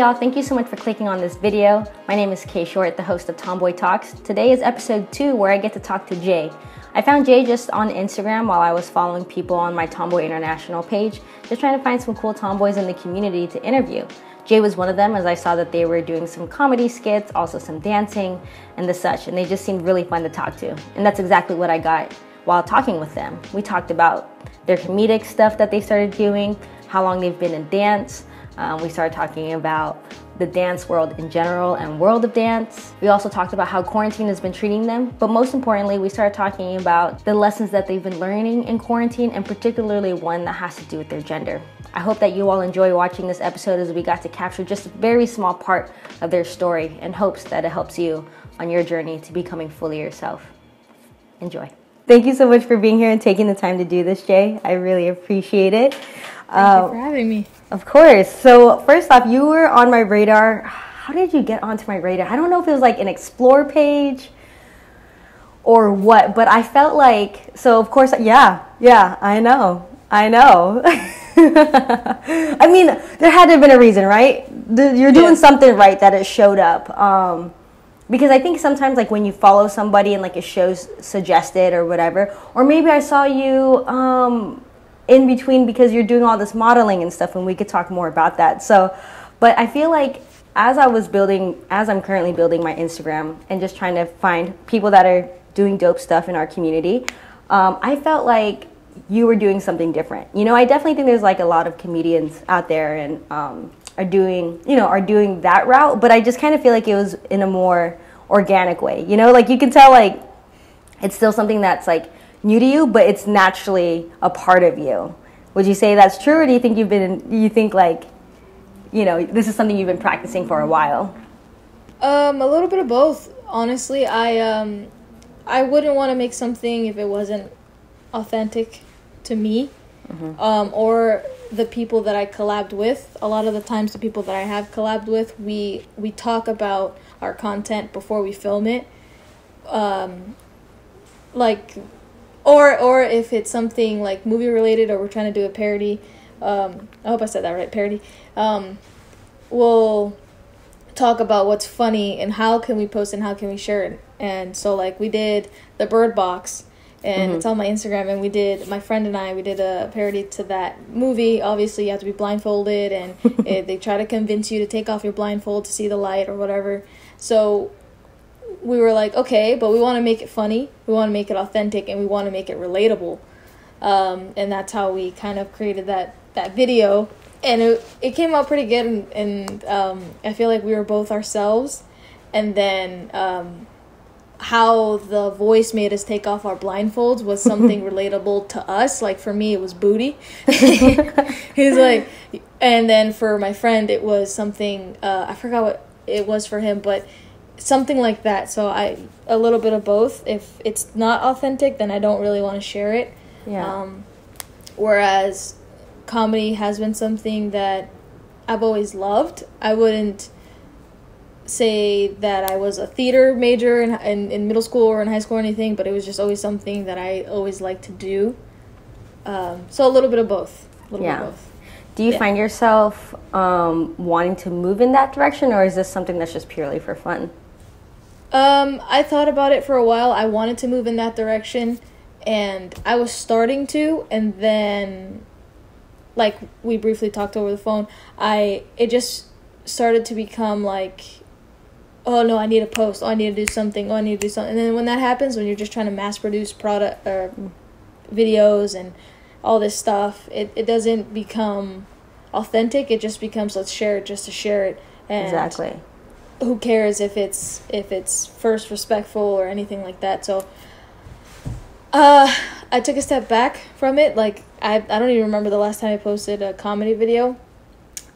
y'all, thank you so much for clicking on this video. My name is K.Short, the host of Tomboi Talks. Today is episode 2 where I get to talk to Jay. I found Jay just on Instagram while I was following people on my Tomboi International page, just trying to find some cool tomboys in the community to interview. Jay was one of them, as I saw that they were doing some comedy skits, also some dancing and the such, and they just seemed really fun to talk to. And that's exactly what I got while talking with them. We talked about their comedic stuff that they started doing, how long they've been in dance. We started talking about the dance world in general and world of dance. We also talked about how quarantine has been treating them, but most importantly, we started talking about the lessons that they've been learning in quarantine, and particularly one that has to do with their gender. I hope that you all enjoy watching this episode, as we got to capture just a very small part of their story, in hopes that it helps you on your journey to becoming fully yourself. Enjoy. Thank you so much for being here and taking the time to do this, Jay. I really appreciate it. Thank you for having me. Of course. So first off, you were on my radar. How did you get onto my radar? I don't know if it was like an explore page or what, but I felt like, so of course, yeah, I know. I mean, there had to have been a reason, right? You're doing something right that it showed up. Because I think sometimes, like, when you follow somebody and like it shows suggested or whatever, or maybe I saw you in between because you're doing all this modeling and stuff, and we could talk more about that. So, but I feel like as I'm currently building my Instagram and just trying to find people that are doing dope stuff in our community, I felt like you were doing something different. You know, I definitely think there's like a lot of comedians out there and are doing that route, but I just kind of feel like it was in a more organic way. You know, like you can tell like it's still something that's like new to you, but it's naturally a part of you. Would you say that's true, or do you think this is something you've been practicing for a while? A little bit of both, honestly. I wouldn't want to make something if it wasn't authentic to me, or the people that I collabed with. A lot of the times, the people that I have collabed with, we talk about our content before we film it, Or if it's something like movie related, or we're trying to do a parody, I hope I said that right, parody, we'll talk about what's funny and how can we post and how can we share it. And so like we did the Bird Box, and it's on my Instagram, and my friend and I did a parody to that movie. Obviously you have to be blindfolded, and they try to convince you to take off your blindfold to see the light or whatever. So we were like, okay, but we want to make it funny, we want to make it authentic, and we want to make it relatable. And that's how we kind of created that video. And it came out pretty good, and I feel like we were both ourselves. And then how the voice made us take off our blindfolds was something relatable to us. Like for me, it was booty. He's like, and then for my friend, it was something, I forgot what it was for him, but something like that. So a little bit of both. If it's not authentic, then I don't really want to share it. Whereas comedy has been something that I've always loved. I wouldn't say that I was a theater major in middle school or in high school or anything, but it was just always something that I always liked to do. So a little bit of both. Do you find yourself wanting to move in that direction, or is this something that's just purely for fun? I thought about it for a while. I wanted to move in that direction, and I was starting to, and then, like we briefly talked over the phone, it just started to become like, oh no, I need to post, oh I need to do something, and then when that happens, when you're just trying to mass produce product or videos and all this stuff, it doesn't become authentic. It just becomes, let's share it just to share it. And exactly. Who cares if it's first respectful or anything like that. So I took a step back from it. Like I don't even remember the last time I posted a comedy video.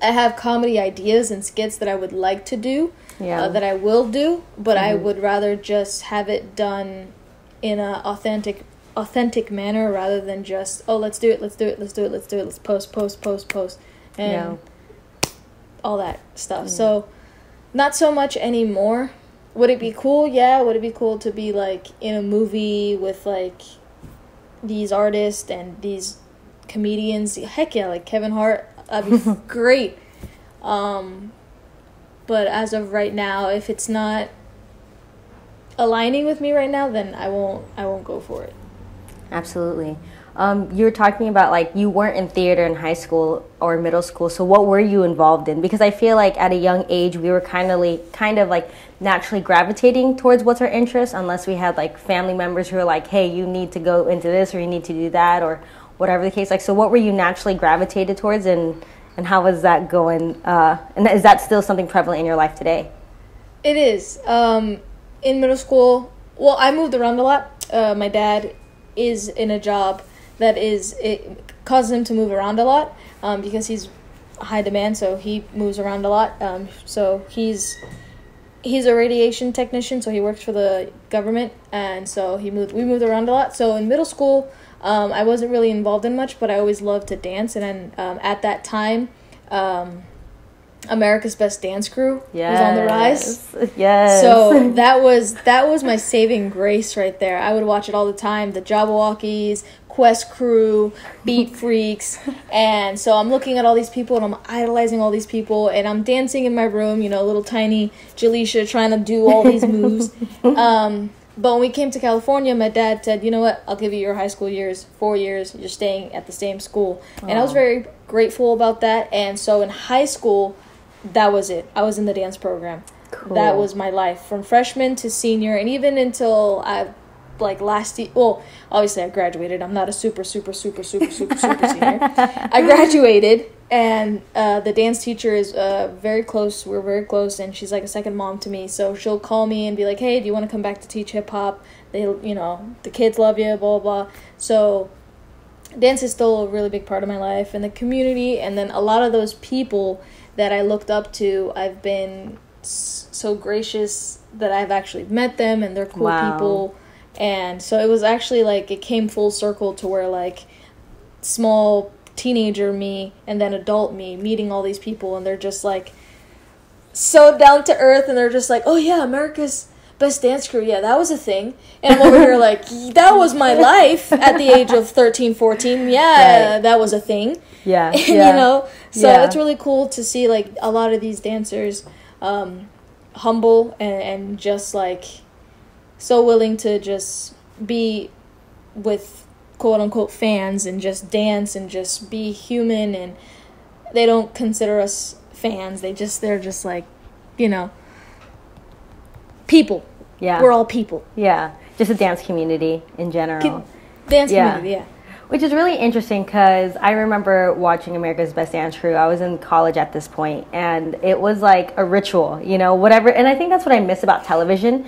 I have comedy ideas and skits that I would like to do, that I will do, but I would rather just have it done in a authentic manner, rather than just, oh, let's do it, let's post, and all that stuff. So not so much anymore. Would it be cool? Yeah. Would it be cool to be like in a movie with like these artists and these comedians? Heck yeah, like Kevin Hart. That'd be great. But as of right now, if it's not aligning with me right now, then I won't go for it. Absolutely. You were talking about like you weren't in theater in high school or middle school. So what were you involved in? Because I feel like at a young age we were kind of like naturally gravitating towards what's our interest, unless we had like family members who were like, hey, you need to go into this or you need to do that or whatever the case. Like, so what were you naturally gravitated towards, and how was that going? And is that still something prevalent in your life today? It is. In middle school, well, I moved around a lot. My dad is in a job that it causes him to move around a lot because he's high demand, so he moves around a lot. So he's a radiation technician, so he works for the government, and so we moved around a lot. So in middle school, I wasn't really involved in much, but I always loved to dance, and then at that time, America's Best Dance Crew was on the rise. Yes. So that was my saving grace right there. I would watch it all the time. The Jabberwockies, Quest Crew, Beat Freaks. And so I'm looking at all these people and I'm idolizing all these people, and I'm dancing in my room, little tiny Jaleisha trying to do all these moves. But when we came to California, my dad said, you know what, I'll give you your high school years, 4 years, you're staying at the same school. Aww. And I was very grateful about that. And so in high school, that was it. I was in the dance program. Cool. That was my life from freshman to senior, and even until last year. Well, obviously I graduated. I'm not a super senior. I graduated, and the dance teacher is very close. We're very close, and she's like a second mom to me. So she'll call me and be like, "Hey, do you want to come back to teach hip hop? The kids love you, blah blah." So dance is still a really big part of my life and the community, and then a lot of those people that I looked up to, I've been so gracious that I've actually met them, and they're cool people. And so it was actually like it came full circle to where like small teenager me and then adult me meeting all these people, and they're just like so down to earth, and they're just like, oh yeah, America's Best Dance Crew, yeah, that was a thing. And I'm over here like, that was my life at the age of 13, 14. Yeah, right. That was a thing. Yeah. So it's really cool to see like a lot of these dancers humble and just like so willing to just be with quote unquote fans and just dance and just be human, and they don't consider us fans. They're just like, people. Yeah. We're all people. Yeah. Just a dance community in general. Community, yeah. Which is really interesting because I remember watching America's Best Dance Crew. I was in college at this point, and it was like a ritual, whatever. And I think that's what I miss about television.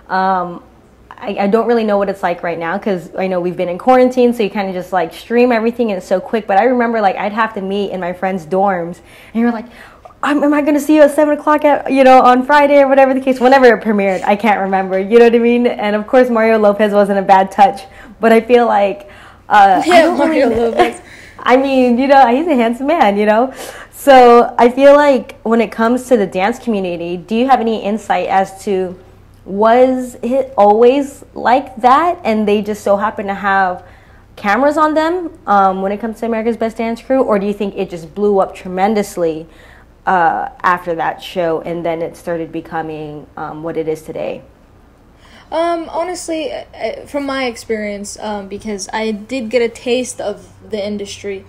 I don't really know what it's like right now because I know we've been in quarantine, so you kind of just like stream everything and it's so quick. But I remember like I'd have to meet in my friends' dorms, and you're like, am I going to see you at 7 o'clock on Friday or whatever the case, whenever it premiered? I can't remember, you know what I mean? And of course, Mario Lopez wasn't a bad touch, but I feel like, Mario Lopez. I mean, he's a handsome man, So I feel like when it comes to the dance community, do you have any insight as to, was it always like that and they just so happen to have cameras on them when it comes to America's Best Dance Crew, or do you think it just blew up tremendously after that show, and then it started becoming what it is today? Honestly, from my experience, because I did get a taste of the industry,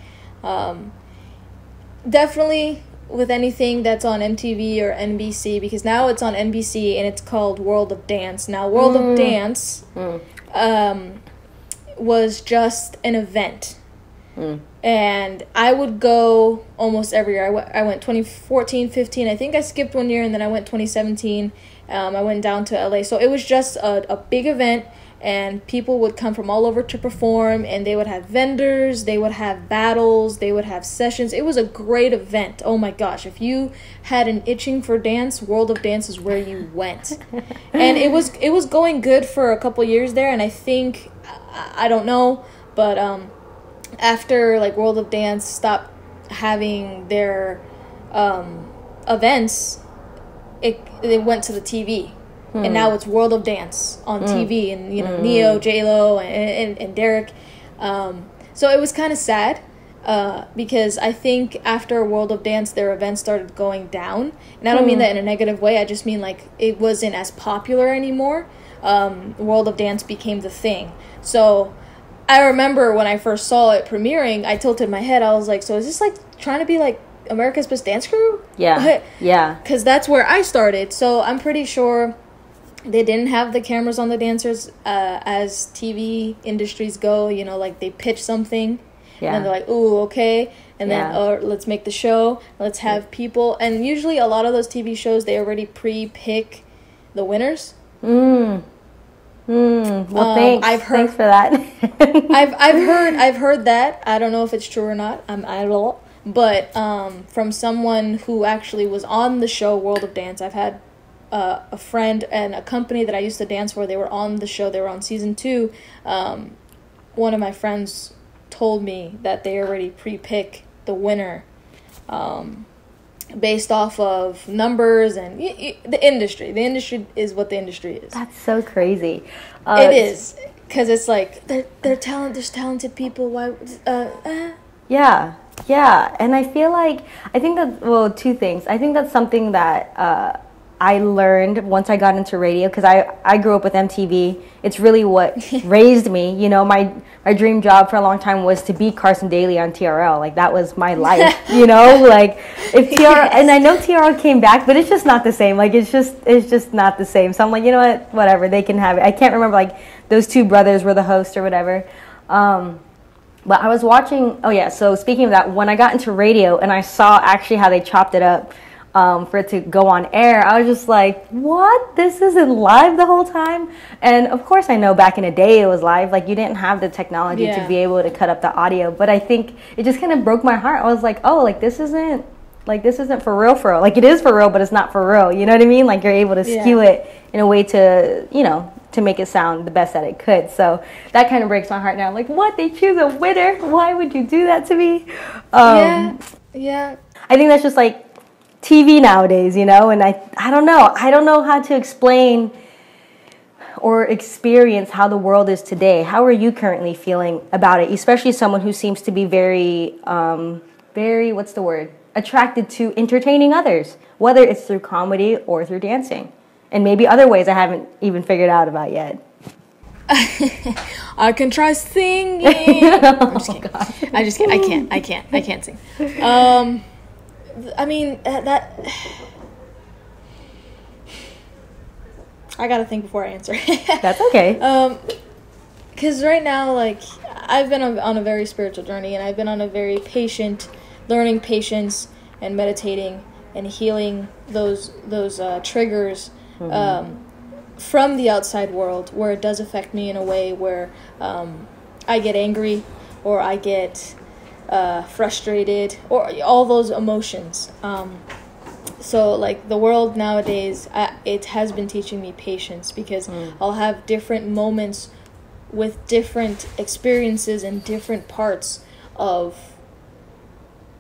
definitely with anything that's on MTV or NBC, because now it's on NBC and it's called World of Dance. Now, World of Dance was just an event. And I would go almost every year. I went 2014, 15. I think I skipped 1 year, and then I went 2017. I went down to LA. So it was just a big event, and people would come from all over to perform, and they would have vendors, they would have battles, they would have sessions. It was a great event. Oh my gosh, if you had an itching for dance, World of Dance is where you went. And it was going good for a couple years there, and I think, I don't know, but after like World of Dance stopped having their events, it went to the TV. And now it's World of Dance on TV, and Neo, J-Lo, and Derek. So it was kind of sad because I think after World of Dance, their events started going down. And I don't mean that in a negative way. I just mean, like, it wasn't as popular anymore. World of Dance became the thing. So I remember when I first saw it premiering, I tilted my head. I was like, so is this, like, trying to be, like, America's Best Dance Crew? Yeah, yeah. Because that's where I started. So I'm pretty sure they didn't have the cameras on the dancers as TV industries go. You know, like, they pitch something. Yeah. And they're like, ooh, okay. And then, let's make the show. Let's have people. And usually a lot of those TV shows, they already pre-pick the winners. Well, thanks. Thanks for that. I've heard that. I don't know if it's true or not. But from someone who actually was on the show World of Dance, I've had a friend and a company that I used to dance for. They were on the show. They were on season 2. One of my friends told me that they already pre-pick the winner based off of numbers and the industry. The industry is what the industry is. That's so crazy. It is, because it's like there's talented people. Why? Yeah, and I feel like two things. I think that's something that I learned once I got into radio, because I grew up with MTV. It's really what raised me. You know, my dream job for a long time was to be Carson Daly on TRL. Like, that was my life. You know, like, if TRL, and I know TRL came back, but it's just not the same. Like, it's just not the same. So I'm like, you know what, whatever, they can have it. I can't remember, like, those two brothers were the hosts or whatever. But I was watching. Oh yeah. So speaking of that, when I got into radio and I saw actually how they chopped it up for it to go on air, I was just like, what? This isn't live the whole time? And of course I know back in the day it was live. Like, you didn't have the technology to be able to cut up the audio. But I think it just kind of broke my heart. I was like, oh, like, this isn't for real. Like, it is for real, but it's not for real. You know what I mean? Like, you're able to skew it in a way to, you know, to make it sound the best that it could. So that kind of breaks my heart now. I'm like, what? They choose a winner? Why would you do that to me? Yeah. I think that's just like TV nowadays, you know? And I don't know. I don't know how to explain or experience how the world is today. How are you currently feeling about it? Especially someone who seems to be very, what's the word? Attracted to entertaining others, whether it's through comedy or through dancing. And maybe other ways I haven't even figured out about yet. I can try singing. I'm just kidding. I just can't. I can't sing. I mean, that... I gotta think before I answer. That's okay. Because right now, like, I've been on a very spiritual journey, and I've been on a very learning patience and meditating and healing those triggers from the outside world, where it does affect me in a way where I get angry or I get frustrated, or all those emotions. So, like, the world nowadays, it has been teaching me patience, because I'll have different moments with different experiences and different parts of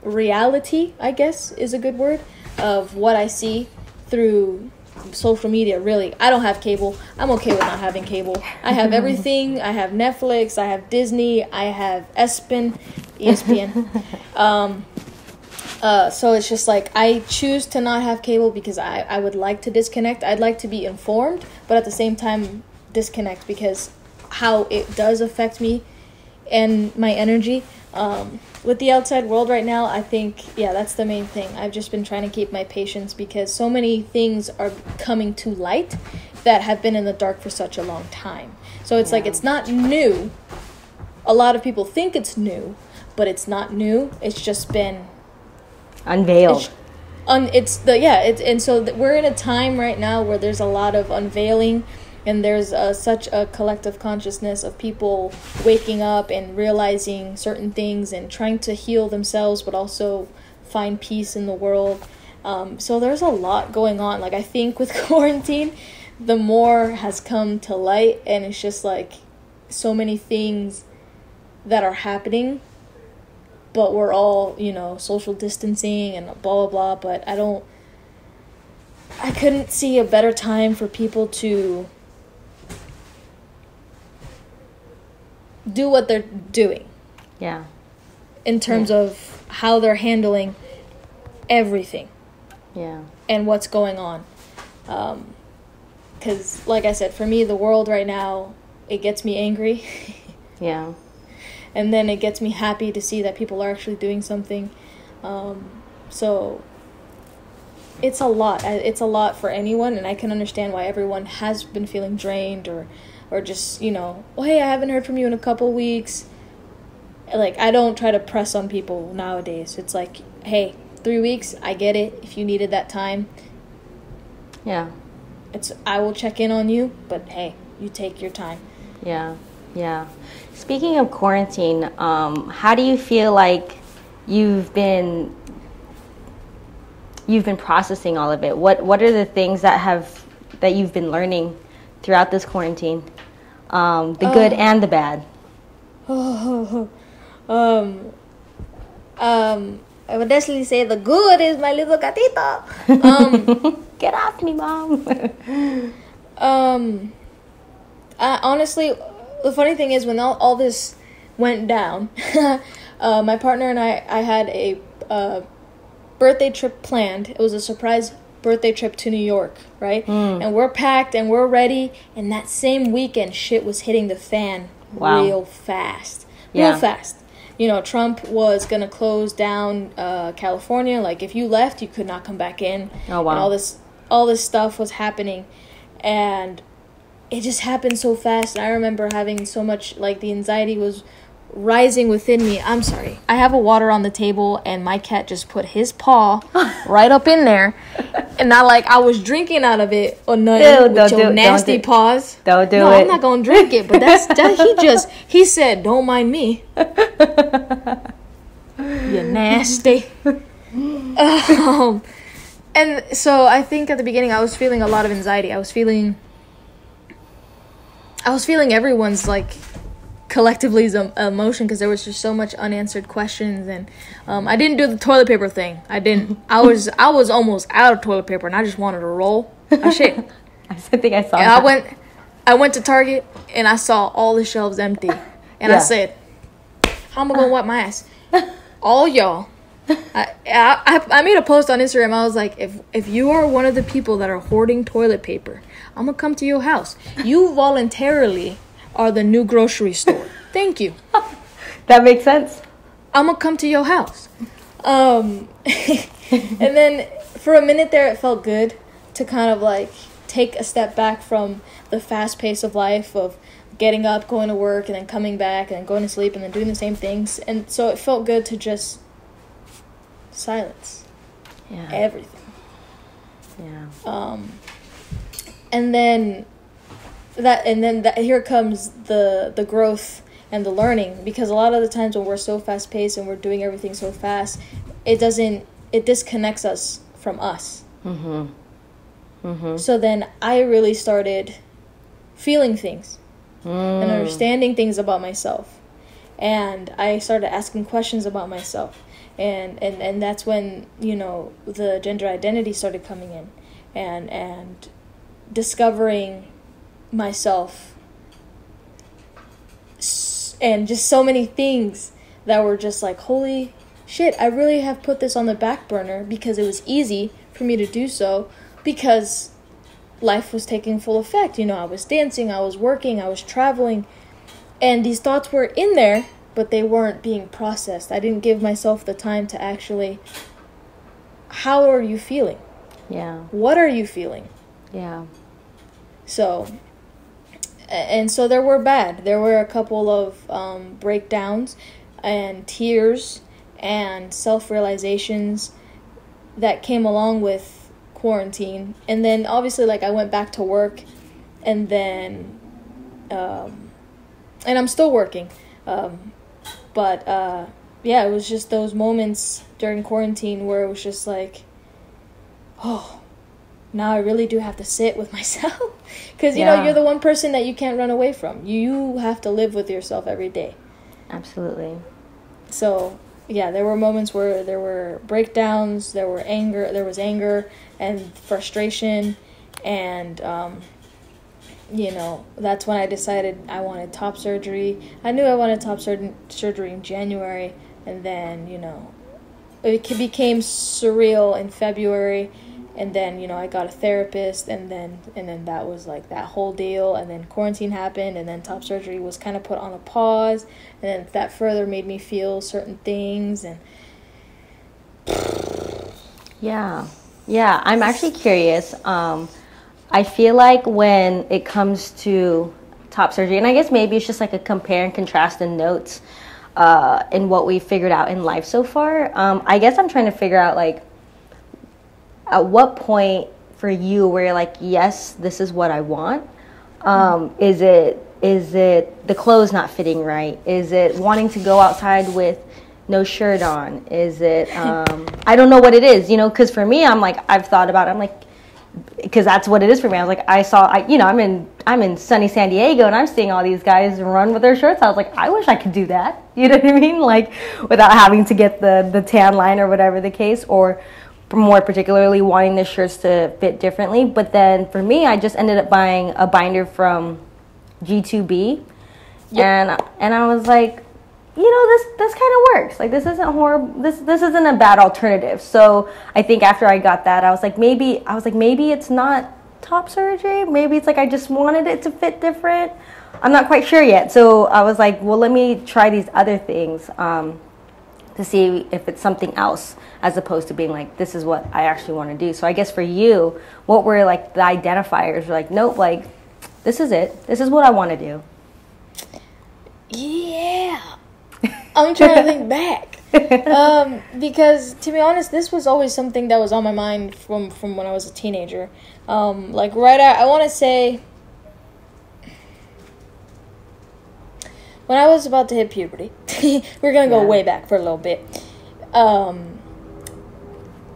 reality, I guess is a good word, of what I see through social media. Really, I don't have cable. I'm okay with not having cable. I have everything. I have Netflix, I have Disney, I have ESPN. So it's just like, I choose to not have cable because I would like to disconnect. I'd like to be informed, but at the same time disconnect, because how it does affect me and my energy with the outside world right now. I think, that's the main thing. I've just been trying to keep my patience, because so many things are coming to light that have been in the dark for such a long time. So it's like, it's not new. A lot of people think it's new, but it's not new. It's just been unveiled. And so we're in a time right now where there's a lot of unveiling. And there's such a collective consciousness of people waking up and realizing certain things and trying to heal themselves, but also find peace in the world. So there's a lot going on. Like, I think with quarantine, the more has come to light, and it's just like so many things that are happening, but we're all, social distancing and blah, blah, blah. But I couldn't see a better time for people to do what they're doing. Yeah. in terms of how they're handling everything. Yeah. And what's going on. Because, like I said, for me, the world right now, it gets me angry. Yeah. And then it gets me happy to see that people are actually doing something. So it's a lot. It's a lot for anyone, and I can understand why everyone has been feeling drained or just, you know, oh, hey, I haven't heard from you in a couple weeks. Like, I don't try to press on people nowadays. It's like, hey, 3 weeks, I get it. If you needed that time, yeah, I will check in on you, but hey, you take your time. Yeah, yeah. Speaking of quarantine, how do you feel like you've been processing all of it? What are the things that you've been learning throughout this quarantine? The good and the bad. I would definitely say the good is my little gatito. Get off me, Mom. Honestly, the funny thing is when all this went down, my partner and I had a birthday trip planned. It was a surprise birthday trip to New York, right? And we're packed and we're ready. And that same weekend, shit was hitting the fan real fast. Real fast. You know, Trump was going to close down California. Like, if you left, you could not come back in. Oh, wow. And all this stuff was happening. And it just happened so fast. And I remember having so much, like, the anxiety was rising within me. I'm sorry. I have a water on the table, and my cat just put his paw right up in there. And not like I was drinking out of it or nothing with your nasty paws. Don't do it. No, I'm not going to drink it. But he said, don't mind me. You nasty. And so I think at the beginning I was feeling a lot of anxiety. I was feeling everyone's, like, collectively emotion, because there was just so much unanswered questions. And I didn't do the toilet paper thing. I was almost out of toilet paper, and I just wanted to roll my shit. I think I saw and that. I went to Target, and I saw all the shelves empty, and I said, how am I gonna wipe my ass? All y'all. I made a post on Instagram. I was like, if you are one of the people that are hoarding toilet paper, I'm gonna come to your house. You voluntarily are the new grocery store. Thank you. That makes sense. I'm gonna come to your house. And then for a minute there, it felt good to kind of, like, take a step back from the fast pace of life of getting up, going to work, and then coming back, and then going to sleep, and then doing the same things. And so it felt good to just silence everything. Yeah. And then here comes the growth and the learning, because a lot of the times when we're so fast paced and we're doing everything so fast, it disconnects us from us. So then I really started feeling things and understanding things about myself, and I started asking questions about myself, and that's when, you know, the gender identity started coming in, and discovering myself, and just so many things that were just like, holy shit, I really have put this on the back burner because it was easy for me to do so, because life was taking full effect. You know, I was dancing, I was working, I was traveling, and these thoughts were in there, but they weren't being processed. I didn't give myself the time to actually, how are you feeling? Yeah. What are you feeling? Yeah. So there were a couple of breakdowns and tears and self-realizations that came along with quarantine. And then obviously, like, I went back to work, and then and I'm still working, but it was just those moments during quarantine where it was just like, oh, now I really do have to sit with myself, because you know, you're the one person that you can't run away from. You have to live with yourself every day. Absolutely. So there were moments where there were breakdowns, there was anger and frustration, and you know, that's when I decided I wanted top surgery. I knew I wanted top surgery in January, and then, it became surreal in February, and then, I got a therapist, and then that was like that whole deal, and then quarantine happened, and then top surgery was kind of put on a pause, and then that further made me feel certain things, and yeah, I'm actually curious. I feel like when it comes to top surgery, and I guess maybe it's just like a compare and contrast in notes in what we figured out in life so far. I guess I'm trying to figure out, like, at what point for you where you're like, yes, this is what I want. Is it the clothes not fitting right? Is it wanting to go outside with no shirt on? Is it I don't know what it is, because for me, I'm like, I've thought about it. I'm like, because that's what it is for me. I was like, I'm in sunny San Diego, and I'm seeing all these guys run with their shirts. I was like, I wish I could do that. You know what I mean? Like, without having to get the tan line or whatever the case, or more particularly wanting the shirts to fit differently. But then for me, I just ended up buying a binder from G2B. Yep. And I was like, this kind of works. Like, this isn't horrible. This isn't a bad alternative. So I think after I got that, I was like, maybe it's not top surgery. Maybe it's like I just wanted it to fit different. I'm not quite sure yet. So I was like, well, let me try these other things to see if it's something else, as opposed to being like, this is what I actually want to do. So I guess for you, what were like the identifiers? You're like, nope, like, this is it. This is what I want to do. Yeah. I'm trying to think back. Because, to be honest, this was always something that was on my mind from when I was a teenager. Like, I want to say, when I was about to hit puberty, we're going to go way back for a little bit. I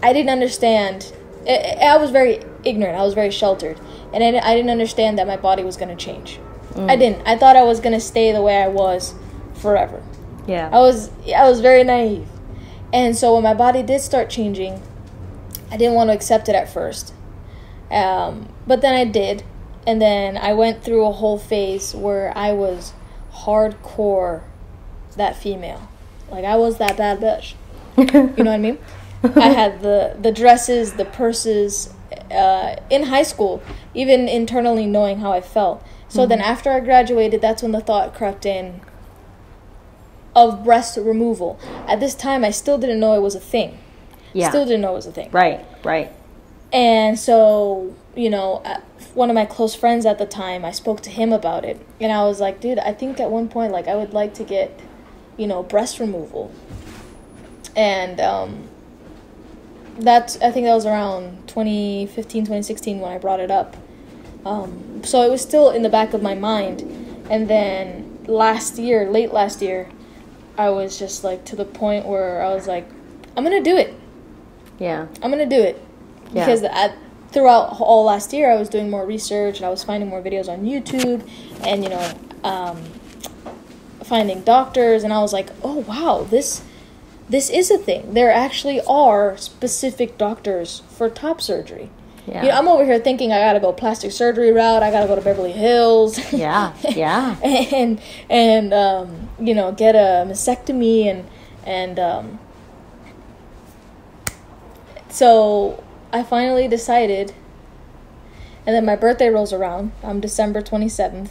didn't understand. I was very ignorant. I was very sheltered. And I didn't understand that my body was going to change. I didn't. I thought I was going to stay the way I was forever. Yeah. I was very naive. And so when my body did start changing, I didn't want to accept it at first. But then I did. And then I went through a whole phase where I was hardcore that female. Like, I was that bad bitch. You know what I mean? I had the dresses, the purses, in high school, even internally knowing how I felt. So then after I graduated, that's when the thought crept in of breast removal. At this time, I still didn't know it was a thing. Yeah. Still didn't know it was a thing. Right. And so, one of my close friends at the time, I spoke to him about it. And I was like, dude, I think at one point, like, I would like to get, breast removal. And I think that was around 2015, 2016 when I brought it up. So it was still in the back of my mind. And then late last year, I was just like to the point where I was like, I'm going to do it. Yeah. I'm going to do it. Yeah. Because throughout all last year, I was doing more research and I was finding more videos on YouTube and, finding doctors. And I was like, oh, wow, this is a thing. There actually are specific doctors for top surgery. Yeah. I'm over here thinking I gotta go plastic surgery route. I gotta go to Beverly Hills. Yeah. and get a mastectomy and so I finally decided. And then my birthday rolls around. I'm December 27th,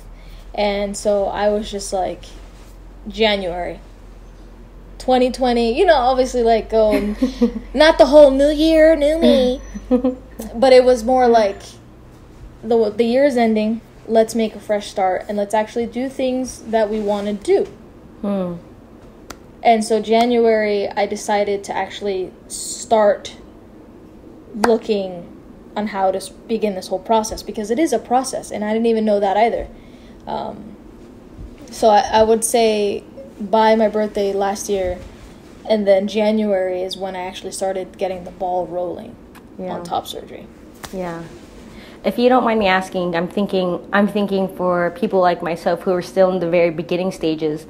and so I was just like, January 2020, obviously, like, going, not the whole new year, new me, but it was more like, the year's ending, let's make a fresh start, and let's actually do things that we want to do. And so January, I decided to actually start looking on how to begin this whole process, because it is a process, and I didn't even know that either. So I would say by my birthday last year, and then January is when I actually started getting the ball rolling on top surgery. Yeah. If you don't mind me asking, I'm thinking for people like myself who are still in the very beginning stages,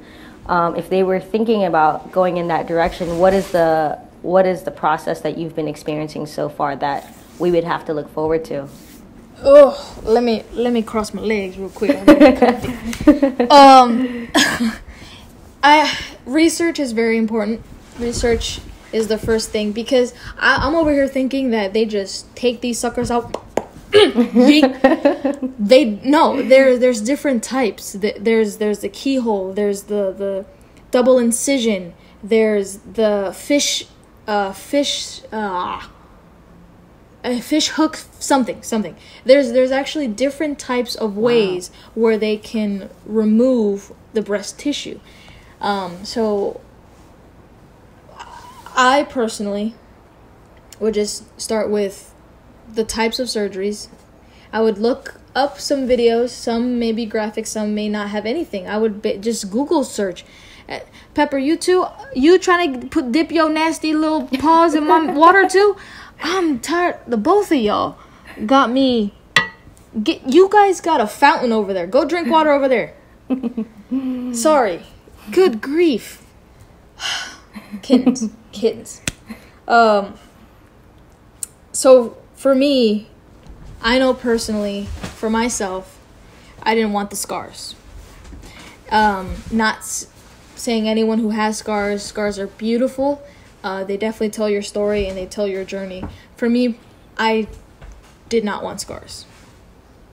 if they were thinking about going in that direction, what is the process that you've been experiencing so far that we would have to look forward to? Oh, let me cross my legs real quick. Research is very important. Research is the first thing, because I'm over here thinking that they just take these suckers out. There's different types. There's the keyhole. There's the double incision. There's the fish hook something. There's actually different types of ways where they can remove the breast tissue. So I personally would just start with the types of surgeries. I would look up some videos. Some may be graphic, some may not have anything. I would just Google search. Pepper, you trying to dip your nasty little paws in my water too? I'm tired. The both of y'all got me. You guys got a fountain over there. Go drink water over there. Sorry. Good grief. Kittens. So for me, I know personally, for myself, I didn't want the scars. Not saying anyone who has scars are beautiful. They definitely tell your story and they tell your journey. For me, I did not want scars.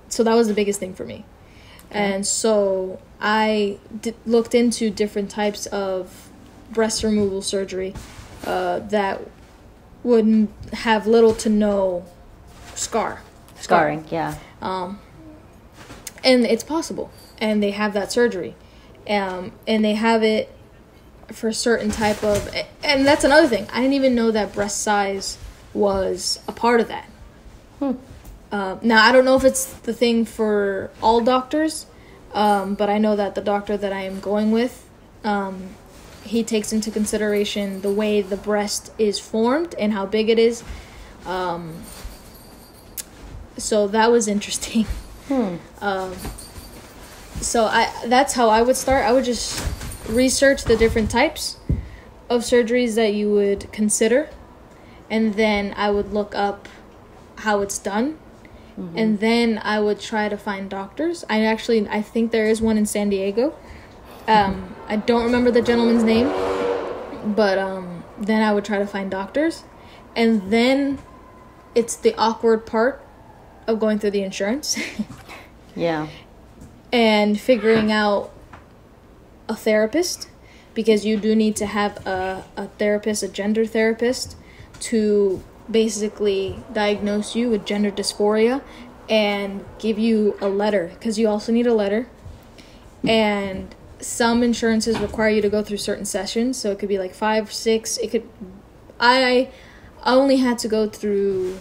So that was the biggest thing for me. And so I looked into different types of breast removal surgery that would have little to no scarring. Yeah. And it's possible. And they have that surgery. And they have it for a certain type of... And that's another thing. I didn't even know that breast size was a part of that. Now, I don't know if it's the thing for all doctors, but I know that the doctor that I am going with, he takes into consideration the way the breast is formed and how big it is. So that was interesting. So that's how I would start. I would just research the different types of surgeries that you would consider, and then I would look up how it's done. And then I would try to find doctors. I think there is one in San Diego. I don't remember the gentleman's name, but then I would try to find doctors. And then it's the awkward part of going through the insurance. Yeah. And figuring out a therapist, because you do need to have a therapist, a gender therapist, to basically diagnose you with gender dysphoria and give you a letter, because you also need a letter. And some insurances require you to go through certain sessions, so it could be like 5, 6. I only had to go through,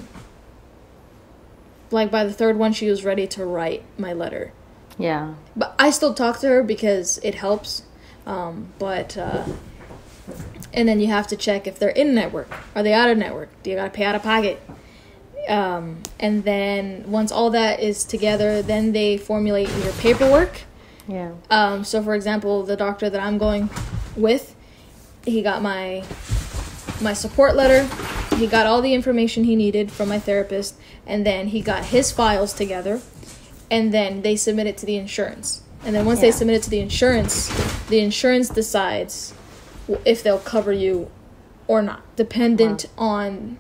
like, by the third one she was ready to write my letter. Yeah. But I still talk to her because it helps. And then you have to check if they're in network. Are they out of network? Do you got to pay out of pocket? And then once all that is together, then they formulate your paperwork. Yeah. So, for example, the doctor that I'm going with, he got my support letter. He got all the information he needed from my therapist. And then he got his files together. And then they submit it to the insurance. And then once they submit it to the insurance decides if they'll cover you or not, dependent on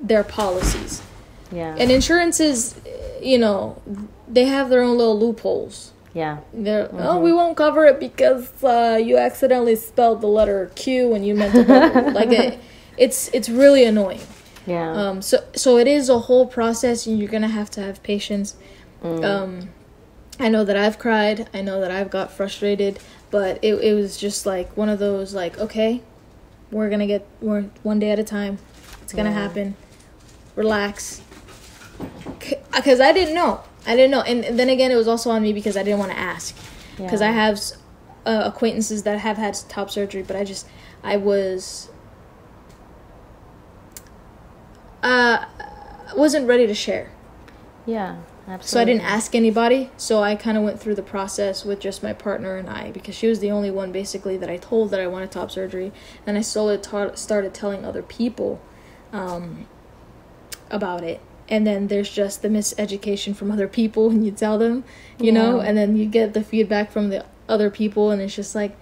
their policies. Yeah. And insurances, they have their own little loopholes. Yeah. They're, we won't cover it because you accidentally spelled the letter Q when you meant to W. Like, it's really annoying. Yeah. So it is a whole process, and you're gonna have to have patience. I know that I've cried. I know that I've got frustrated, but it was just like one of those, like, okay, we're one day at a time. It's gonna happen. Relax. Because I didn't know. And then again, it was also on me because I didn't want to ask. Because I have acquaintances that have had top surgery, but I wasn't ready to share. Yeah, absolutely. So I didn't ask anybody. So I kind of went through the process with just my partner and I, because she was the only one basically that I told that I wanted top surgery. And I slowly started telling other people about it. And then there's just the miseducation from other people when you tell them, you know, and then you get the feedback from the other people, and it's just like,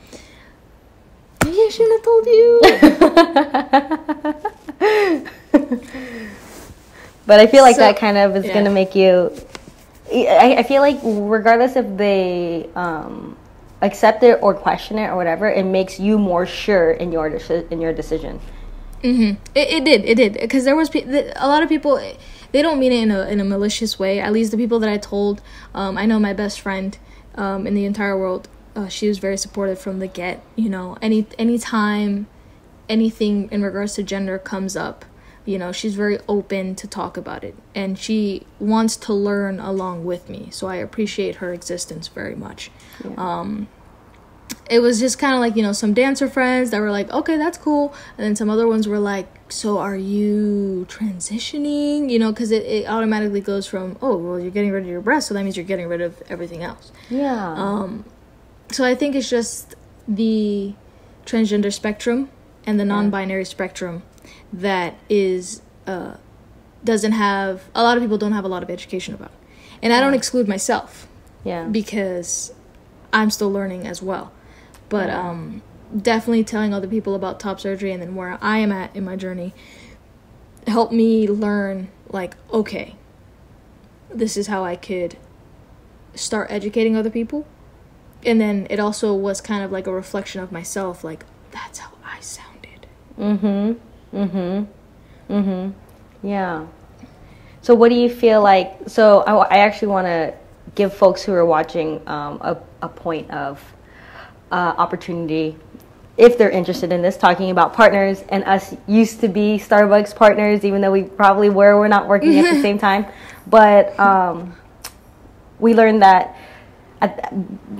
I shouldn't have told you. But I feel like that kind of is going to make you... I feel like regardless if they accept it or question it or whatever, it makes you more sure in your decision. Mm-hmm. It did. Because there was a lot of people... They don't mean it in a malicious way. At least the people that I told, I know my best friend in the entire world, she was very supportive from the get. You know, anytime anything in regards to gender comes up, you know, she's very open to talk about it. And she wants to learn along with me. So I appreciate her existence very much. Yeah. It was just kind of like, you know, some dancer friends that were like, okay, that's cool. And then some other ones were like, so are you transitioning? You know, because it automatically goes from, oh, well, you're getting rid of your breast, so that means you're getting rid of everything else. Yeah. So I think it's just the transgender spectrum and the non-binary spectrum that is doesn't have, a lot of people don't have a lot of education about. And I don't exclude myself. Yeah. Because I'm still learning as well. But definitely telling other people about top surgery and then where I am at in my journey helped me learn, like, okay, this is how I could start educating other people. And then it also was kind of like a reflection of myself, like, that's how I sounded. Yeah. So what do you feel like, so I actually want to give folks who are watching a point of opportunity, if they're interested in this, talking about partners, and us used to be Starbucks partners, even though we probably we're not working at the same time. But we learned that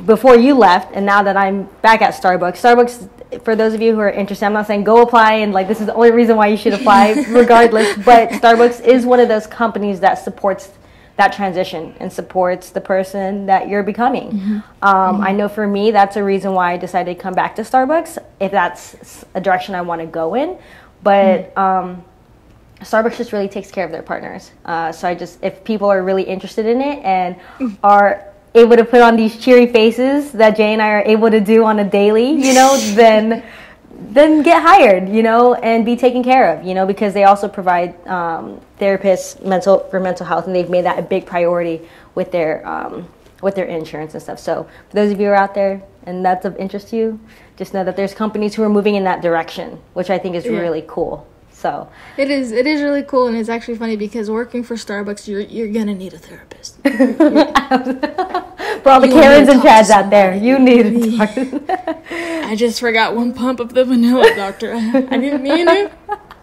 before you left, and now that I'm back at Starbucks, for those of you who are interested, I'm not saying go apply and like this is the only reason why you should apply regardless, but Starbucks is one of those companies that supports that transition and supports the person that you're becoming. I know for me, that's a reason why I decided to come back to Starbucks, if that's a direction I want to go in. But Starbucks just really takes care of their partners. So if people are really interested in it and are able to put on these cheery faces that Jay and I are able to do on a daily, you know, then get hired, you know, and be taken care of, you know, because they also provide therapists for mental health, and they've made that a big priority with their insurance and stuff. So for those of you who are out there and that's of interest to you, just know that there's companies who are moving in that direction, which I think is really cool. So it is really cool, and it's actually funny because working for Starbucks, you're gonna need a therapist. For all the Karens and Chads out there, you need a therapist. I just forgot one pump of the vanilla, doctor. I didn't mean it,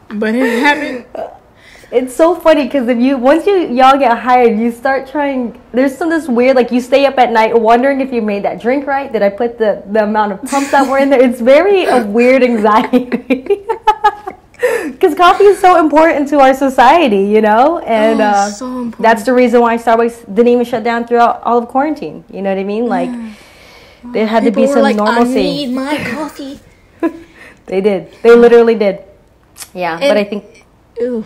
but it happened. It's so funny because once y'all get hired, you start trying. There's this weird, like, you stay up at night wondering if you made that drink right. Did I put the amount of pumps that were in there? It's very a weird anxiety. Because coffee is so important to our society, you know? And so important. That's the reason why Starbucks didn't even shut down throughout all of quarantine. You know what I mean? Like, there had people to be some like, normalcy. I need my coffee. They did. They literally did. Yeah, but I think... Ooh.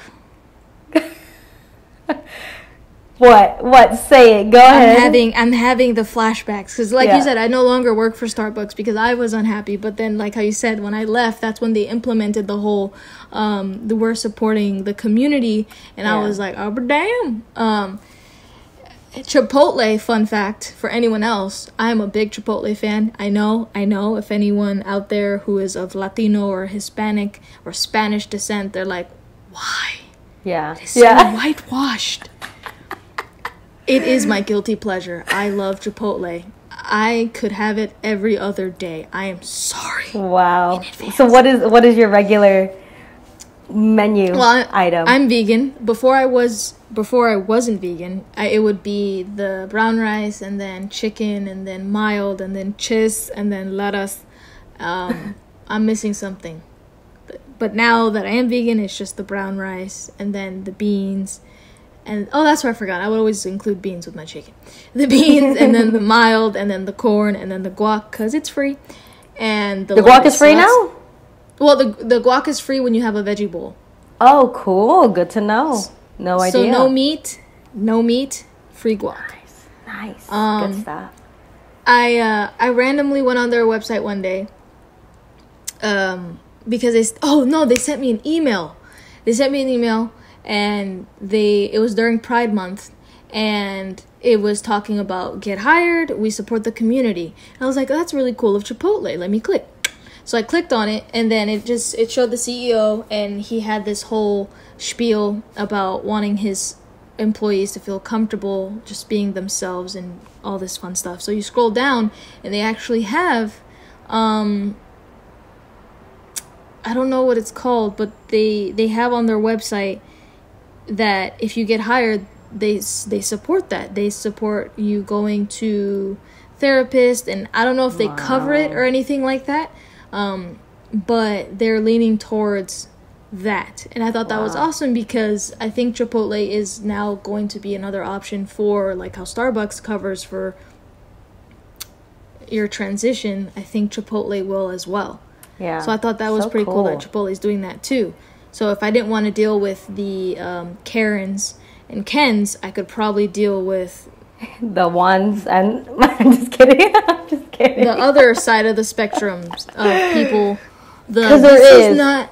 What? Say it. Go ahead. I'm having the flashbacks because, like you said, I no longer work for Starbucks because I was unhappy. But then, like how you said, when I left, that's when they implemented the whole we're supporting the community, and I was like, oh, but damn. Chipotle, fun fact for anyone else, I am a big Chipotle fan. I know. If anyone out there who is of Latino or Hispanic or Spanish descent, they're like, why? Yeah. It's so whitewashed. It is my guilty pleasure. I love Chipotle. I could have it every other day. I am sorry. Wow. So what is your regular menu item? I'm vegan. Before I wasn't vegan, it would be the brown rice and then chicken and then mild and then cheese and then lettuce. I'm missing something. But now that I am vegan, it's just the brown rice and then the beans. And that's what I forgot. I would always include beans with my chicken. The beans, and then the mild, and then the corn, and then the guac, because it's free. And the guac is free now? Well, the guac is free when you have a veggie bowl. Oh, cool. Good to know. No idea. So no meat, free guac. Nice. Good stuff. I randomly went on their website one day, because they sent me an email. They sent me an email, and it was during Pride Month, and it was talking about get hired, we support the community. And I was like, oh, that's really cool of Chipotle. Let me click. So I clicked on it, and then it showed the CEO, and he had this whole spiel about wanting his employees to feel comfortable just being themselves and all this fun stuff. So you scroll down, and they actually have I don't know what it's called, but they have on their website that if you get hired, they support that. They support you going to therapist, and I don't know if they cover it or anything like that, but they're leaning towards that. And I thought that was awesome, because I think Chipotle is now going to be another option for, like how Starbucks covers for your transition. I think Chipotle will as well. Yeah. So I thought that was pretty cool that Chipotle is doing that too. So if I didn't want to deal with the Karens and Kens, I could probably deal with the ones, and I'm just kidding. I'm just kidding. The other side of the spectrum of people. Because there is not.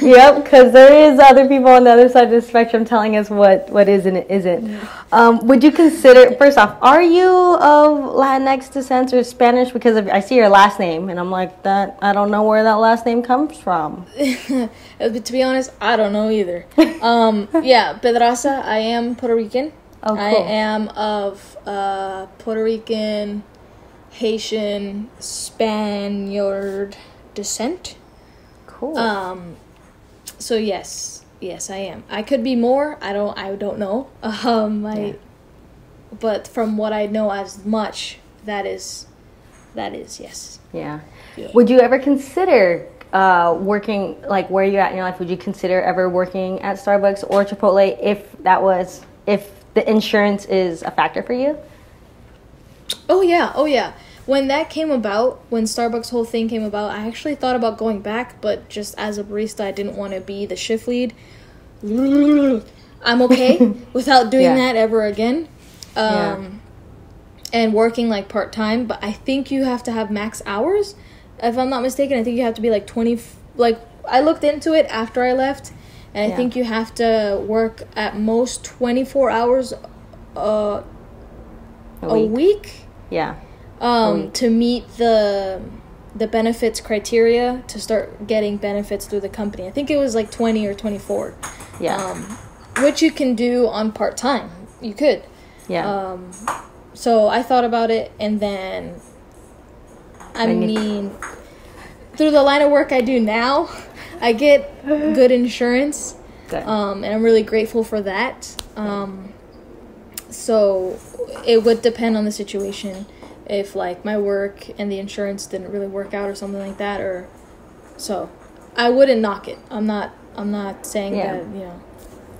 Yep, because there is other people on the other side of the spectrum telling us what is and isn't. Would you consider, first off, are you of Latinx descent or Spanish? Because I see your last name, and I'm like, that. I don't know where that last name comes from. But to be honest, I don't know either. Yeah, Pedraza, I am Puerto Rican. Oh, cool. I am of Puerto Rican, Haitian, Spaniard descent. Cool. So yes, I am. I could be more. I don't know. But from what I know as much, that is yes. Yeah. Would you ever consider working, like where you're at in your life? Would you consider ever working at Starbucks or Chipotle if the insurance is a factor for you? Oh yeah. When that came about, when Starbucks' whole thing came about, I actually thought about going back, but just as a barista, I didn't want to be the shift lead. I'm okay without doing that ever again. And working like part-time, but I think you have to have max hours. If I'm not mistaken, I think you have to be like 20, like I looked into it after I left, and I think you have to work at most 24 hours a week. Yeah. To meet the benefits criteria to start getting benefits through the company. I think it was like 20 or 24. Yeah. Which you can do on part-time. You could. Yeah. So I thought about it, and then, I mean, through the line of work I do now, I get good insurance. Good. And I'm really grateful for that. So it would depend on the situation. If like my work and the insurance didn't really work out or something like that, or so I wouldn't knock it. I'm not saying that, you know.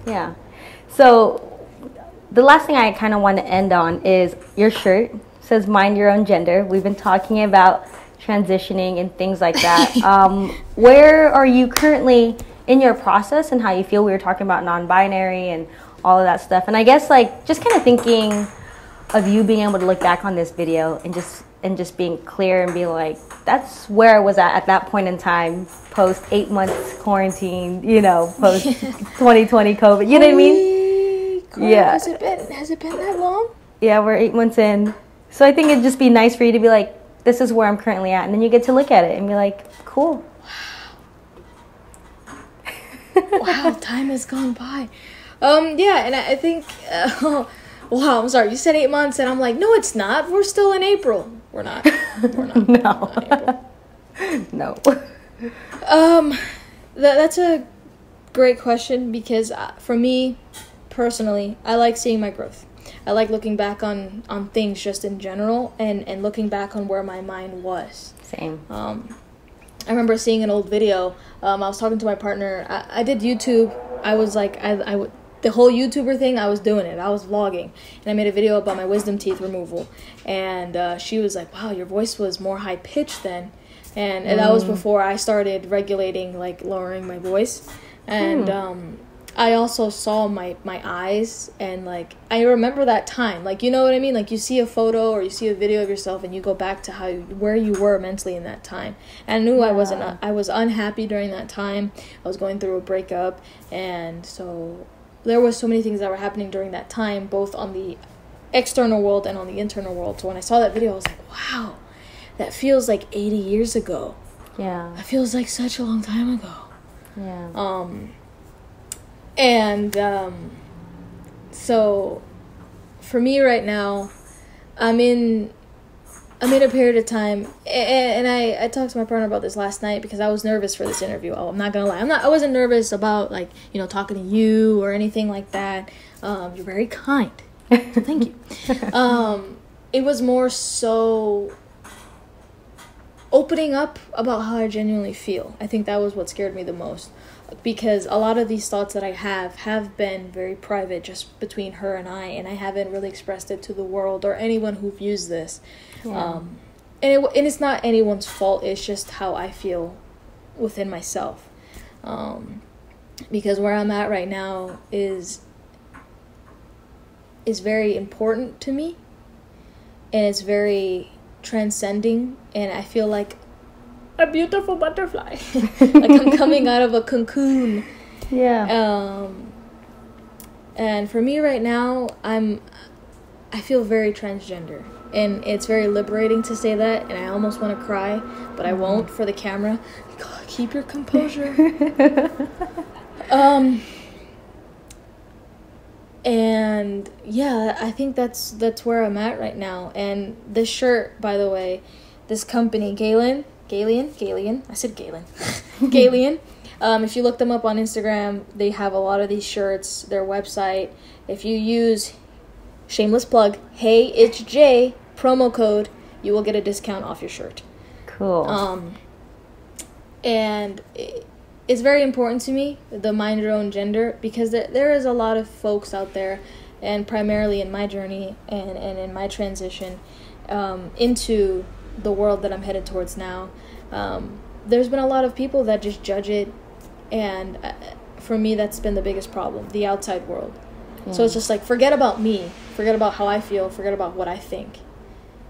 Yeah. So the last thing I kind of want to end on is your shirt says mind your own gender. We've been talking about transitioning and things like that. Where are you currently in your process and how you feel? We were talking about non-binary and all of that stuff. And I guess like just kind of thinking of you being able to look back on this video and just being clear and be like, that's where I was at that point in time, post 8 months quarantine, you know, post 2020 COVID, you know what I mean? Yeah. Has it been that long? Yeah, we're 8 months in. So I think it'd just be nice for you to be like, this is where I'm currently at, and then you get to look at it and be like, cool. Wow, time has gone by. Yeah, and I think wow, I'm sorry. You said 8 months, and I'm like, no, it's not. We're still in April. We're not. No. No. That's a great question, because for me, personally, I like seeing my growth. I like looking back on things just in general, and looking back on where my mind was. Same. I remember seeing an old video. I was talking to my partner. I did YouTube. I was like, the whole YouTuber thing, I was doing it. I was vlogging. And I made a video about my wisdom teeth removal. And she was like, wow, your voice was more high-pitched then. And that was before I started regulating, like, lowering my voice. And I also saw my eyes, and like I remember that time, like, you know what I mean, like you see a photo or you see a video of yourself and you go back to where you were mentally in that time. And I knew I was unhappy during that time. I was going through a breakup, and so there was so many things that were happening during that time, both on the external world and on the internal world. So when I saw that video, I was like, wow, that feels like 80 years ago. Yeah, that feels like such a long time ago. Yeah. So for me right now, I'm in a period of time, and I talked to my partner about this last night because I was nervous for this interview. Oh, I'm not gonna lie, I wasn't nervous about, like, you know, talking to you or anything like that. You're very kind, so thank you. It was more so opening up about how I genuinely feel. I think that was what scared me the most, because a lot of these thoughts that I have been very private, just between her and I haven't really expressed it to the world or anyone who views this. Yeah. And it's not anyone's fault, it's just how I feel within myself. Because where I'm at right now is very important to me, and it's very transcending, and I feel like a beautiful butterfly. Like I'm coming out of a cocoon. Yeah. And for me right now, I feel very transgender, and it's very liberating to say that, and I almost want to cry, but I won't for the camera. God, keep your composure. And yeah, I think that's where I'm at right now. And this shirt, by the way, this company, Galen, I said Galen. Galen. If you look them up on Instagram, they have a lot of these shirts, their website. If you use, shameless plug, hey, it's Jay, promo code, you will get a discount off your shirt. Cool. And it's very important to me, the mind your own gender, because there is a lot of folks out there, and primarily in my journey and in my transition into the world that I'm headed towards now, there's been a lot of people that just judge it, and for me that's been the biggest problem, the outside world. Yeah. So it's just like, forget about me, forget about how I feel, forget about what I think,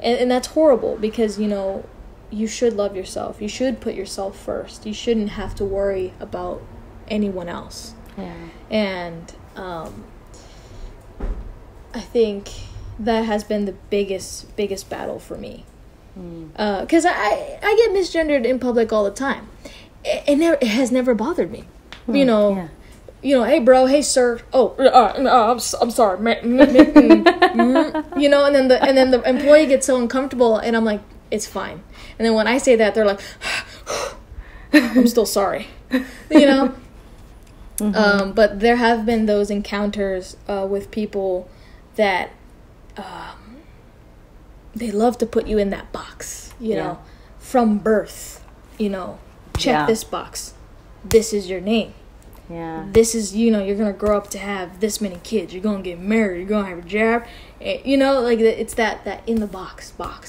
and that's horrible, because, you know, you should love yourself, you should put yourself first, you shouldn't have to worry about anyone else. Yeah. And I think that has been the biggest battle for me. Because I get misgendered in public all the time. It has never bothered me. You know, Yeah. You know, hey bro, hey sir. Oh, I'm sorry, you know, and then the employee gets so uncomfortable, and I'm like, it's fine. And then when I say that, they're like, I'm still sorry. You know. Mm-hmm. But there have been those encounters with people that they love to put you in that box, you know, from birth, you know, check this box. This is your name. Yeah. This is, you know, you're going to grow up to have this many kids. You're going to get married. You're going to have a job. You know, like, it's that in the box. Yeah.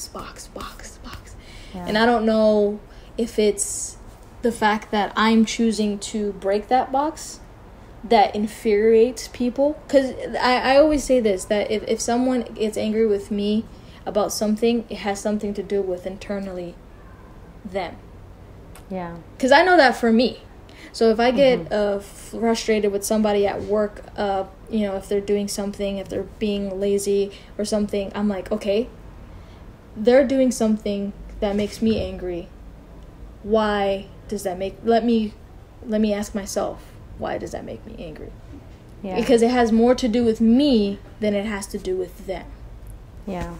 And I don't know if it's the fact that I'm choosing to break that box that infuriates people. Because I always say this, that if someone gets angry with me about something, it has something to do with internally them. Yeah. Because I know that for me. So if I get frustrated with somebody at work, you know, if they're doing something, if they're being lazy or something, I'm like, okay, they're doing something that makes me angry. Why does that make... Let me ask myself, why does that make me angry? Yeah. Because it has more to do with me than it has to do with them. Yeah.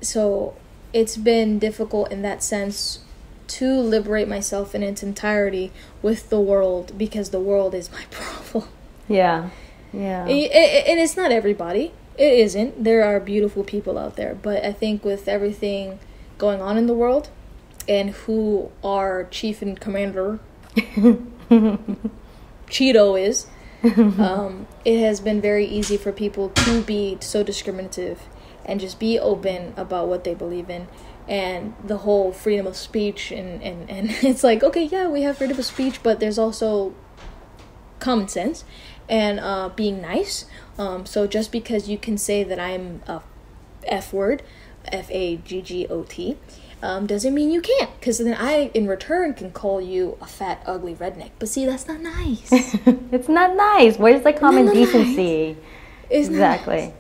So it's been difficult in that sense to liberate myself in its entirety with the world, because the world is my problem. Yeah. And it's not everybody. It isn't. There are beautiful people out there. But I think with everything going on in the world, and who our chief and commander, Cheeto, is, it has been very easy for people to be so discriminative and just be open about what they believe in. And the whole freedom of speech, and it's like, okay, yeah, we have freedom of speech, but there's also common sense and being nice. So just because you can say that I'm a F word, Faggot, doesn't mean you can't, because then I in return can call you a fat ugly redneck. But see, that's not nice. It's not nice. Where's the common decency? Nice. It's exactly.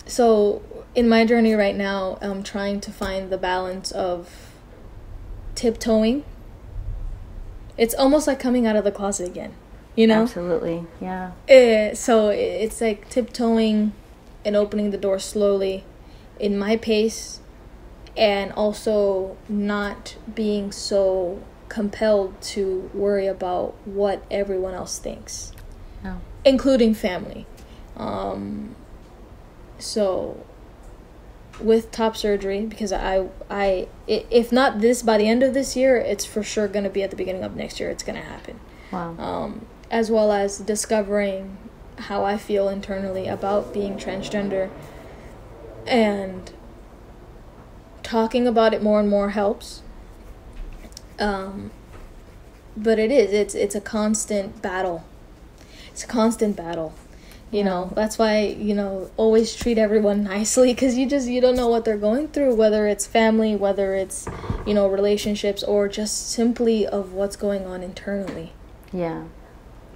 So in my journey right now, I'm trying to find the balance of tiptoeing. It's almost like coming out of the closet again, you know? Absolutely, yeah. So it's like tiptoeing and opening the door slowly in my pace, and also not being so compelled to worry about what everyone else thinks, including family. So with top surgery, because I if not this by the end of this year, it's for sure going to be at the beginning of next year. It's going to happen. Wow. As well as discovering how I feel internally about being transgender, and talking about it more and more helps. But it's a constant battle. It's a constant battle. You know, that's why, always treat everyone nicely, because you don't know what they're going through, whether it's family, whether it's, relationships, or just simply of what's going on internally. Yeah.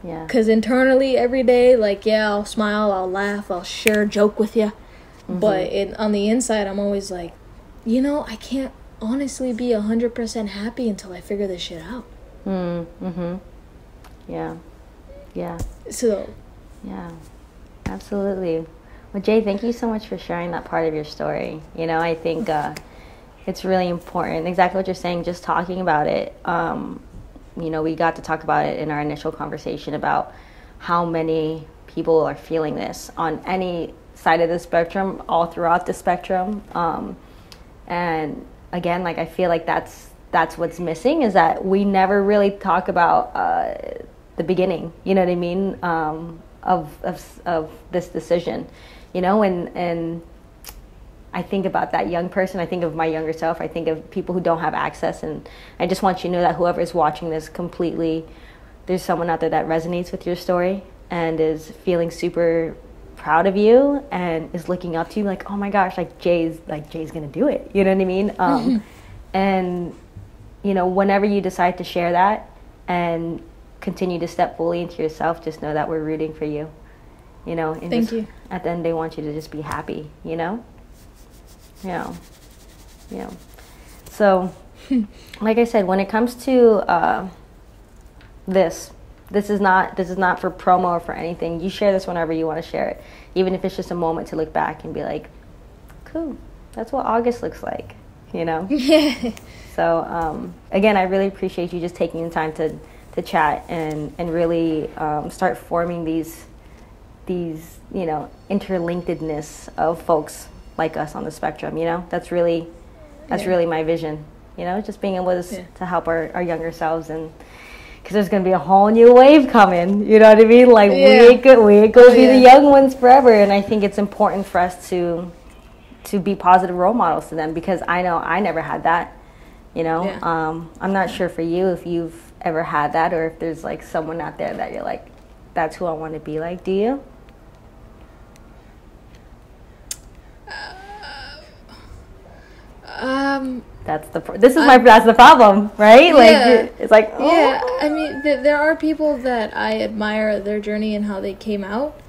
Yeah. Because internally, every day, I'll smile, I'll laugh, I'll share a joke with you. But on the inside, I'm always like, I can't honestly be 100% happy until I figure this shit out. Yeah. Yeah. So. Yeah. Absolutely. Well, Jay, thank you so much for sharing that part of your story. I think it's really important. Exactly what you're saying, just talking about it. We got to talk about it in our initial conversation about how many people are feeling this on any side of the spectrum, all throughout the spectrum. And again, I feel like that's what's missing, is that we never really talk about the beginning, you know what I mean, of this decision, and I think about that young person. I think of my younger self. I think of people who don't have access, and I just want you to know that whoever is watching this there's someone out there that resonates with your story and is feeling super proud of you and is looking up to you like, oh my gosh, Jay's gonna do it. You know what I mean? And whenever you decide to share that and continue to step fully into yourself, just know that we're rooting for you. And thank you. At the end, they want you to just be happy. So, like I said, when it comes to this is not for promo or for anything. You share this whenever you want to share it, even if it's just a moment to look back and be like, cool, that's what August looks like. Yeah. So again, I really appreciate you just taking the time to chat and really start forming these interlinkedness of folks like us on the spectrum. That's really my vision, just being able to help our younger selves, and because there's going to be a whole new wave coming, you know what I mean? We ain't going to be the young ones forever, and I think it's important for us to be positive role models to them, because I know I never had that, I'm not sure for you if you've ever had that, or if there's someone out there that you're like, that's who I want to be like. Do you? That's the problem, right? Yeah, it's like, oh. Yeah, I mean, there are people that I admire their journey and how they came out,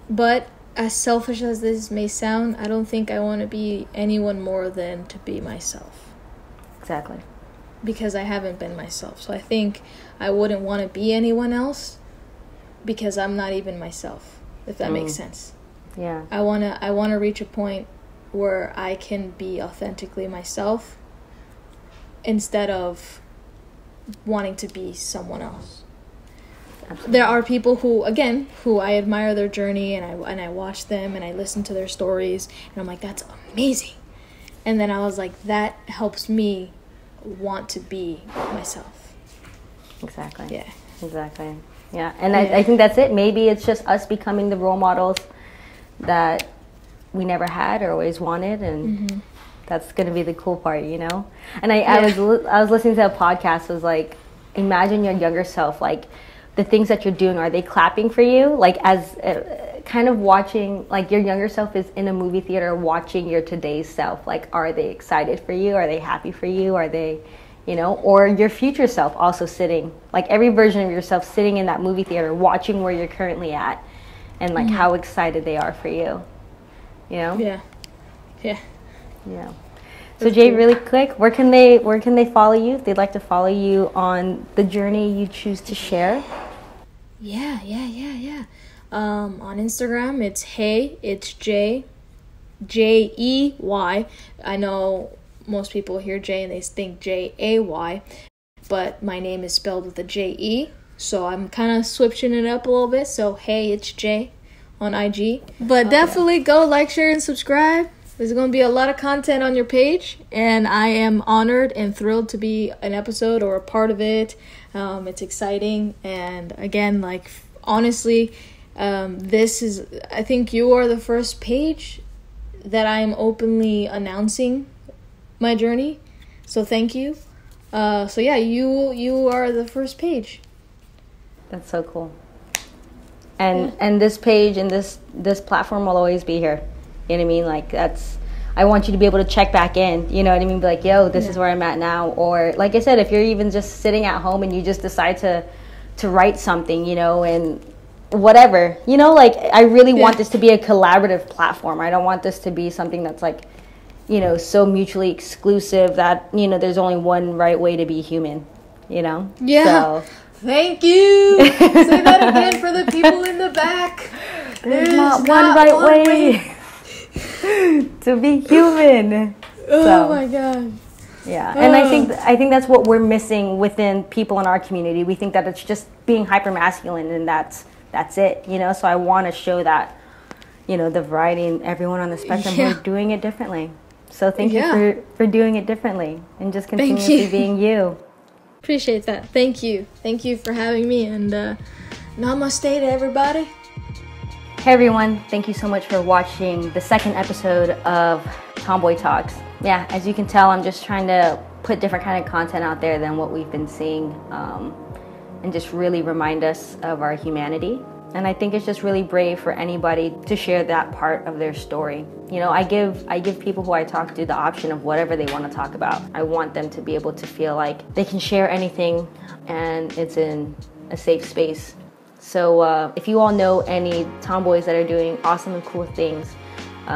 but as selfish as this may sound, I don't think I want to be anyone more than to be myself. Exactly. Because I haven't been myself, so I think I wouldn't want to be anyone else, because I'm not even myself, if that makes sense. Yeah. I wanna reach a point where I can be authentically myself instead of wanting to be someone else. Absolutely. There are people who I admire their journey, and I watch them and I listen to their stories, and I'm like, that's amazing. And then I was like, that helps me want to be myself. Exactly. Yeah. Exactly. Yeah. And I think that's it. Maybe it's just us becoming the role models that we never had or always wanted, and That's gonna be the cool part, you know. And I was listening to a podcast. It was like, imagine your younger self, like the things that you're doing. Are they clapping for you? Like as kind of watching, like your younger self is in a movie theater watching your today's self. Like, are they excited for you? Are they happy for you? Are they, you know, or your future self also sitting, like every version of yourself sitting in that movie theater watching where you're currently at, and like how excited they are for you, you know? Yeah. So Jay, really quick, where can they follow you if they'd like to follow you on the journey you choose to share? Yeah. On Instagram, it's Jey. I know most people hear J and they think Jay, but my name is spelled with a J-E, so I'm kind of switching it up a little bit. So hey, it's Jay on IG. But definitely go like, share, and subscribe. There's going to be a lot of content on your page, and I am honored and thrilled to be an episode or a part of it. It's exciting, and again, like, honestly, I think you are the first page that I am openly announcing my journey, so thank you. So yeah, you are the first page. That's so cool. And this page and this platform will always be here. You know what I mean? Like, I want you to be able to check back in, you know what I mean? Be like, yo, this is where I'm at now. Or like I said, if you're even just sitting at home and you just decide to write something, you know, and whatever, you know, like I really want this to be a collaborative platform. I don't want this to be something that's like, you know, so mutually exclusive that, you know, there's only one right way to be human, you know? Yeah. So. Thank you. Say that again for the people in the back. There's not one right way to be human. Oh my God. Yeah, and I think that's what we're missing within people in our community. We think that it's just being hyper masculine and that's it, you know. So I want to show that, you know, the variety and everyone on the spectrum who are doing it differently. So thank you for doing it differently and just continuously being you. Appreciate that. Thank you for having me, and namaste to everybody. Hey everyone, thank you so much for watching the second episode of Tomboi Talks. Yeah, as you can tell, I'm just trying to put different kind of content out there than what we've been seeing, and just really remind us of our humanity. And I think it's just really brave for anybody to share that part of their story. You know, I give people who I talk to the option of whatever they want to talk about. I want them to be able to feel like they can share anything and it's in a safe space. So if you all know any tomboys that are doing awesome and cool things,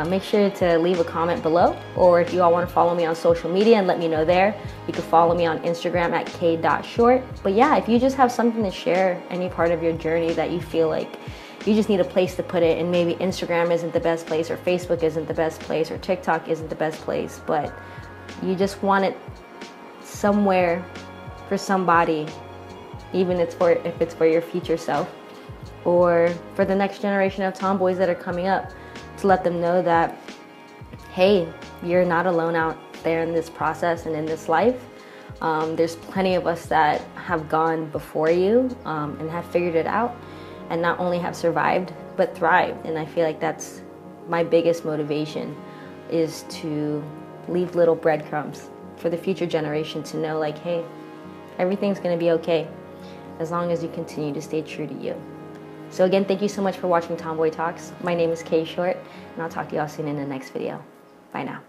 make sure to leave a comment below. Or if you all want to follow me on social media and let me know there, you can follow me on Instagram at K.Short. But yeah, if you just have something to share, any part of your journey that you feel like you just need a place to put it, and maybe Instagram isn't the best place, or Facebook isn't the best place, or TikTok isn't the best place, but you just want it somewhere for somebody, even if it's for your future self, or for the next generation of tomboys that are coming up, to let them know that, hey, you're not alone out there in this process and in this life. There's plenty of us that have gone before you and have figured it out, and not only have survived, but thrived. And I feel like that's my biggest motivation, is to leave little breadcrumbs for the future generation to know, like, hey, everything's gonna be okay as long as you continue to stay true to you. So again, thank you so much for watching Tomboi Talks. My name is K.Short, and I'll talk to y'all soon in the next video. Bye now.